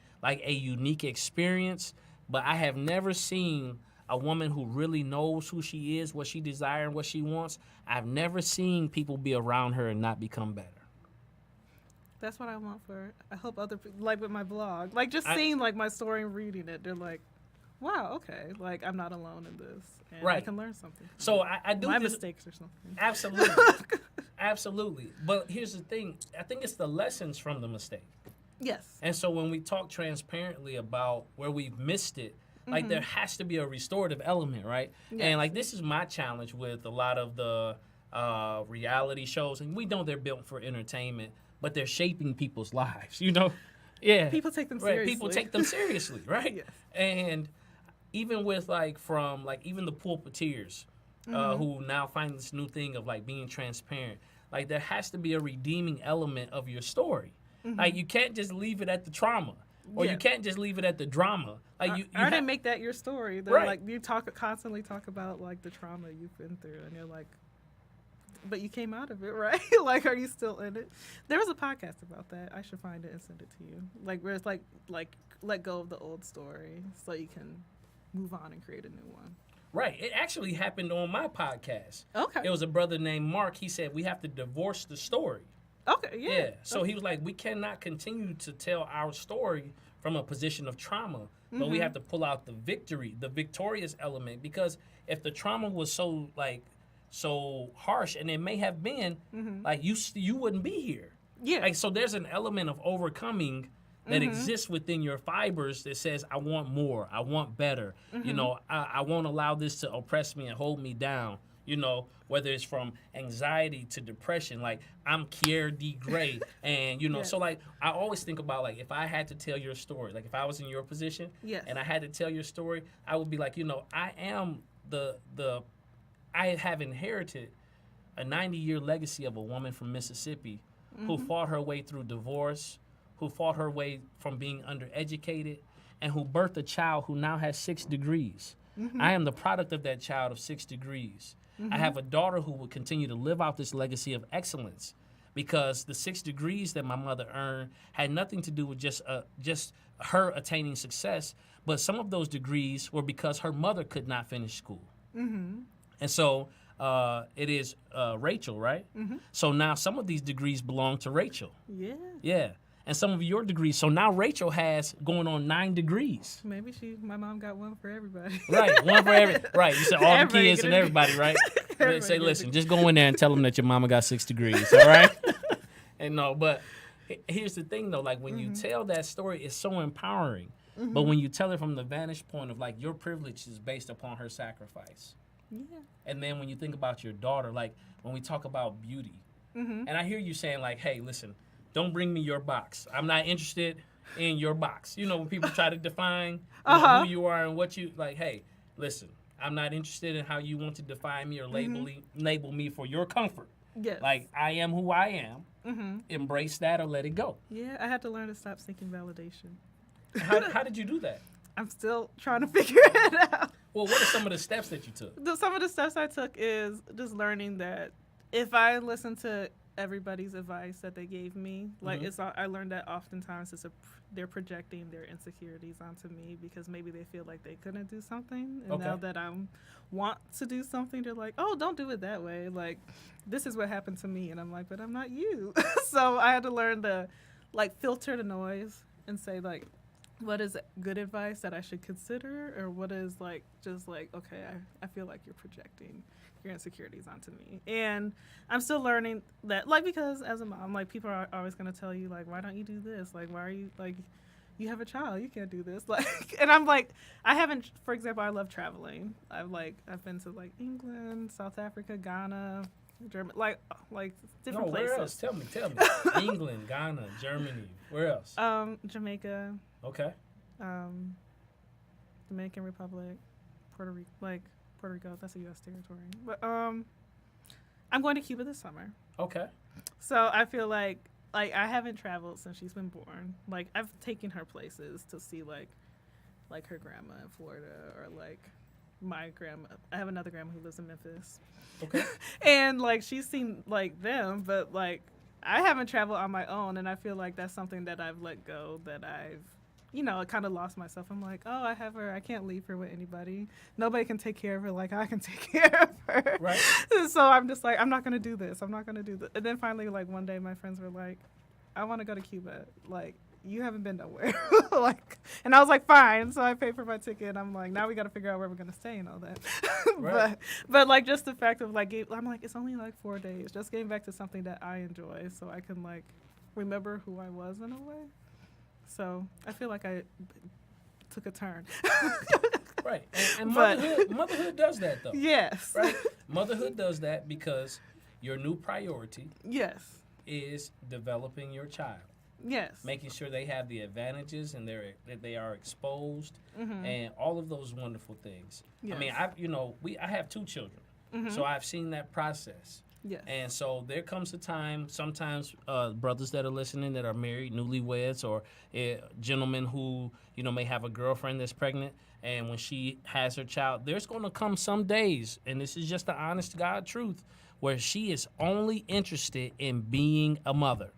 unique experience, but I have never seen a woman who really knows who she is, what she desires, and what she wants. I've never seen people be around her and not become better. That's what I want for. I hope other people, like with my blog, like just seeing like my story and reading it, they're like, wow, okay, like I'm not alone in this, and I can learn something. So I do my mistakes or something. Absolutely, absolutely. But here's the thing: I think it's the lessons from the mistake. Yes. And so when we talk transparently about where we've missed it, like there has to be a restorative element, right? Yes. And like this is my challenge with a lot of the reality shows, and we know they're built for entertainment, but they're shaping people's lives, you know? Yeah. People take them seriously. People take them seriously, right? Yes. And even with even the pulpiteers who now find this new thing of like being transparent, like there has to be a redeeming element of your story. Like you can't just leave it at the trauma, or you can't just leave it at the drama. Like you didn't make that your story. They're like you constantly talk about like the trauma you've been through, and you're like, but you came out of it, right? Like, are you still in it? There was a podcast about that. I should find it and send it to you. Like where it's like let go of the old story so you can move on and create a new one. Right. It actually happened on my podcast. Okay. It was a brother named Mark. He said we have to divorce the story. Okay, yeah. So he was like, we cannot continue to tell our story from a position of trauma, but we have to pull out the victorious element, because if the trauma was so harsh, and it may have been, like you wouldn't be here. Yeah. Like, so there's an element of overcoming that exists within your fibers that says, I want more, I want better. You know, I won't allow this to oppress me and hold me down. You know, whether it's from anxiety to depression, like I'm Kier D. Gray. And, you know, so like I always think about like if I had to tell your story, like if I was in your position and I had to tell your story, I would be like, you know, I have inherited a 90-year legacy of a woman from Mississippi who fought her way through divorce, who fought her way from being undereducated, and who birthed a child who now has 6 degrees. I am the product of that child of 6 degrees. I have a daughter who will continue to live out this legacy of excellence, because the 6 degrees that my mother earned had nothing to do with just her attaining success, but some of those degrees were because her mother could not finish school. And so it is Rachel, right? So now some of these degrees belong to Rachel. Yeah. And some of your degrees. So now Rachel has going on 9 degrees. Maybe my mom got one for everybody. Right, one for every. Right, you said all the kids and everybody, right? Say, listen, just go in there and tell them that your mama got 6 degrees, all right? And no, but here's the thing though, like when you tell that story, it's so empowering. But when you tell it from the vantage point of like your privilege is based upon her sacrifice. Yeah. And then when you think about your daughter, like when we talk about beauty, and I hear you saying like, hey, listen, don't bring me your box. I'm not interested in your box. You know, when people try to define who you are and what you, like, hey, listen, I'm not interested in how you want to define me or label me for your comfort. Yes. Like, I am who I am. Embrace that or let it go. Yeah, I had to learn to stop seeking validation. How did you do that? I'm still trying to figure it out. Well, what are some of the steps that you took? Some of the steps I took is just learning that if I listen to everybody's advice that they gave me, like I learned that oftentimes they're projecting their insecurities onto me because maybe they feel like they couldn't do something, and now that I want to do something, they're like, oh, don't do it that way, like this is what happened to me, and I'm like, but I'm not you. So I had to learn to like filter the noise and say like, what is good advice that I should consider, or what is like just like, okay, I feel like you're projecting your insecurities onto me. And I'm still learning that, like, because as a mom, like, people are always going to tell you, like, why don't you do this? Like, why are you, like, you have a child, you can't do this. Like, and I'm like, I haven't, for example, I love traveling. I've been to, like, England, South Africa, Ghana, Germany, like different places. Where else? Tell me. England, Ghana, Germany. Where else? Jamaica. Okay. Dominican Republic, Puerto Rico, that's a U.S. territory. But I'm going to Cuba this summer. Okay. So I feel like I haven't traveled since she's been born. Like, I've taken her places to see, like her grandma in Florida, or, like, my grandma. I have another grandma who lives in Memphis. Okay. And, like, she's seen, like, them, but, like, I haven't traveled on my own, and I feel like that's something that I've let go, that I've, kind of lost myself. I'm like, oh, I have her. I can't leave her with anybody. Nobody can take care of her like I can take care of her. Right. So I'm just like, I'm not going to do this. I'm not going to do this. And then finally, like, one day my friends were like, I want to go to Cuba. Like, you haven't been nowhere. And I was like, fine. So I paid for my ticket. I'm like, now we got to figure out where we're going to stay and all that. Right. but like, just the fact of like, I'm like, it's only like 4 days. Just getting back to something that I enjoy so I can like remember who I was in a way. So I feel like I took a turn. Right. And motherhood does that, though. Yes. Right? Motherhood does that because your new priority Yes. is developing your child. Yes. Making sure they have the advantages and that they are exposed Mm-hmm. and all of those wonderful things. Yes. I mean, I have 2 children, Mm-hmm. so I've seen that process. Yes. And so there comes a time, sometimes brothers that are listening that are married, newlyweds, or gentlemen who, may have a girlfriend that's pregnant, and when she has her child, there's going to come some days, and this is just the honest to God truth, where she is only interested in being a mother.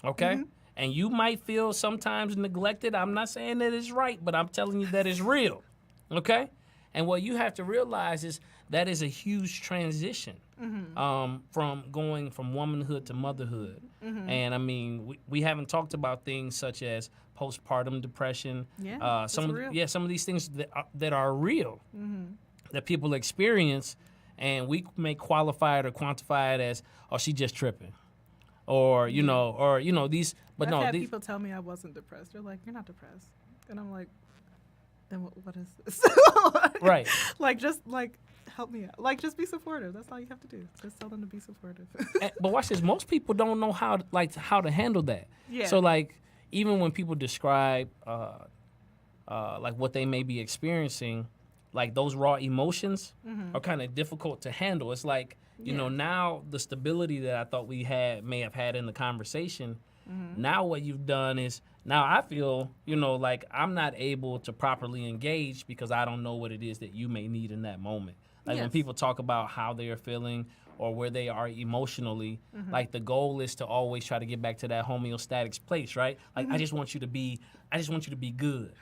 Okay? Mm-hmm. And you might feel sometimes neglected. I'm not saying that it's right, but I'm telling you that it's real. Okay? And what you have to realize is that is a huge transition. Mm-hmm. From going from womanhood to motherhood. Mm-hmm. And I mean, we haven't talked about things such as postpartum depression. Yeah, some of these things that are real, mm-hmm. that people experience, and we may qualify it or quantify it as, oh, she just tripping. Or, these, but I've no. had people tell me I wasn't depressed. They're like, you're not depressed. And I'm like, then what is this? Right. Like, just like, help me out. Like, just be supportive. That's all you have to do. Just tell them to be supportive. But watch this. Most people don't know how to handle that. Yeah. So like, even when people describe like what they may be experiencing, like those raw emotions Mm-hmm. are kind of difficult to handle. It's like, now the stability that I thought we may have had in the conversation, mm-hmm. now what you've done is, now I feel, like I'm not able to properly engage because I don't know what it is that you may need in that moment. Like when people talk about how they are feeling or where they are emotionally, mm-hmm. like the goal is to always try to get back to that homeostatic place, right? Like mm-hmm. I just want you to be good.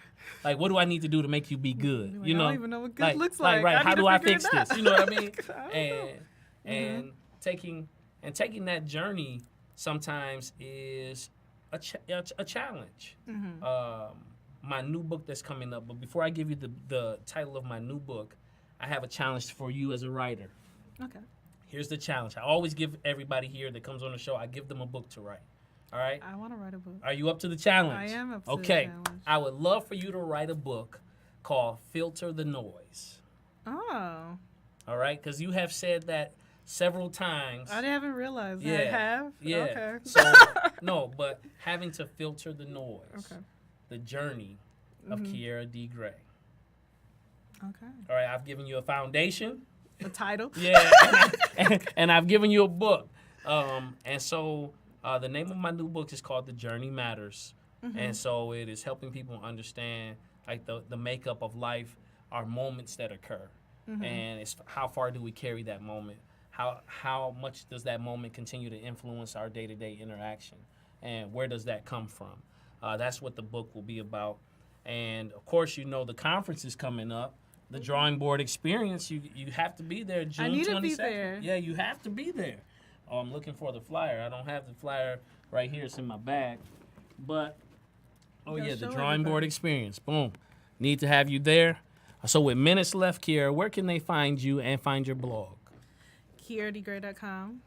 Like, what do I need to do to make you be good? I don't even know what good looks like. Right? How do I fix this? You know what I mean? Mm-hmm. And taking that journey sometimes is a challenge. Mm-hmm. My new book that's coming up, but before I give you the title of my new book, I have a challenge for you as a writer. Okay. Here's the challenge. I always give everybody here that comes on the show, I give them a book to write. All right? I want to write a book. Are you up to the challenge? I am up to the challenge. I would love for you to write a book called Filter the Noise. Oh. All right? Because you have said that several times. I haven't realized that. Yeah. I have? Yeah. Okay. So, no, but having to filter the noise. Okay. The journey of Mm-hmm. Kiera D. Gray. Okay. All right, I've given you a foundation. The title? Yeah. and I've given you a book. And so the name of my new book is called The Journey Matters. Mm-hmm. And so it is helping people understand like the makeup of life are moments that occur. Mm-hmm. And it's how far do we carry that moment? How much does that moment continue to influence our day-to-day interaction? And where does that come from? That's what the book will be about. And, of course, the conference is coming up. The Drawing Board Experience, you have to be there June 22nd. I need to be there. Yeah, you have to be there. Oh, I'm looking for the flyer. I don't have the flyer right here. It's in my bag. But, the Drawing Board Experience. Boom. Need to have you there. So with minutes left, Kiera, where can they find you and find your blog? KieraDGray.com.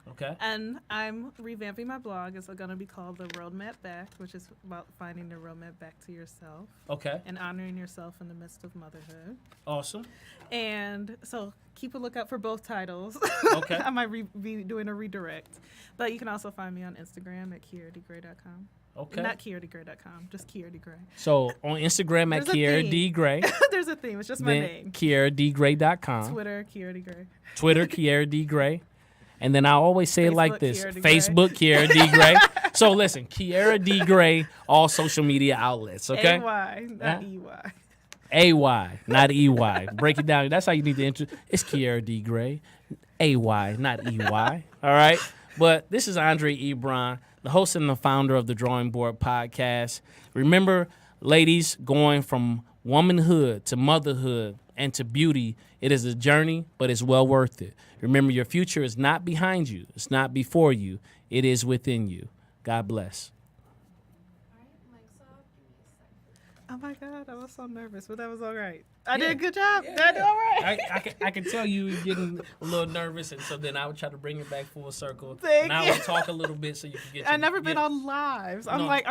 Okay. And I'm revamping my blog. It's going to be called The Roadmap Back, which is about finding the roadmap back to yourself. Okay. And honoring yourself in the midst of motherhood. Awesome. And so keep a lookout for both titles. Okay. I might be doing a redirect. But you can also find me on Instagram at KieraDGray.com. Okay. Not KieraDGray.com, just Kiera D. Gray. So on Instagram at Kiera D. Gray. There's a theme. It's just my name. KieraDGray.com. Twitter, Kiera D. Gray. Twitter, Kiera D. Gray. And then I always say it like this. Kiera D. Facebook, Kiera D. Gray. So listen, Kiera D. Gray, all social media outlets, okay? A-Y, not E-Y. A-Y, not E-Y. Break it down. That's how you need to it's Kiera D. Gray. A-Y, not E-Y. All right? But this is Andre Ebron, the host and the founder of the Drawing Board Podcast. Remember, ladies, going from womanhood to motherhood and to beauty, it is a journey, but it's well worth it. Remember, your future is not behind you. It's not before you. It is within you. God bless. Oh my God, I was so nervous, but that was all right. I did a good job. Did I do all right? I can tell you were getting a little nervous, and so then I would try to bring it back full circle. Thank and I you. would talk a little bit so you can get. I've never been on lives. I'm like,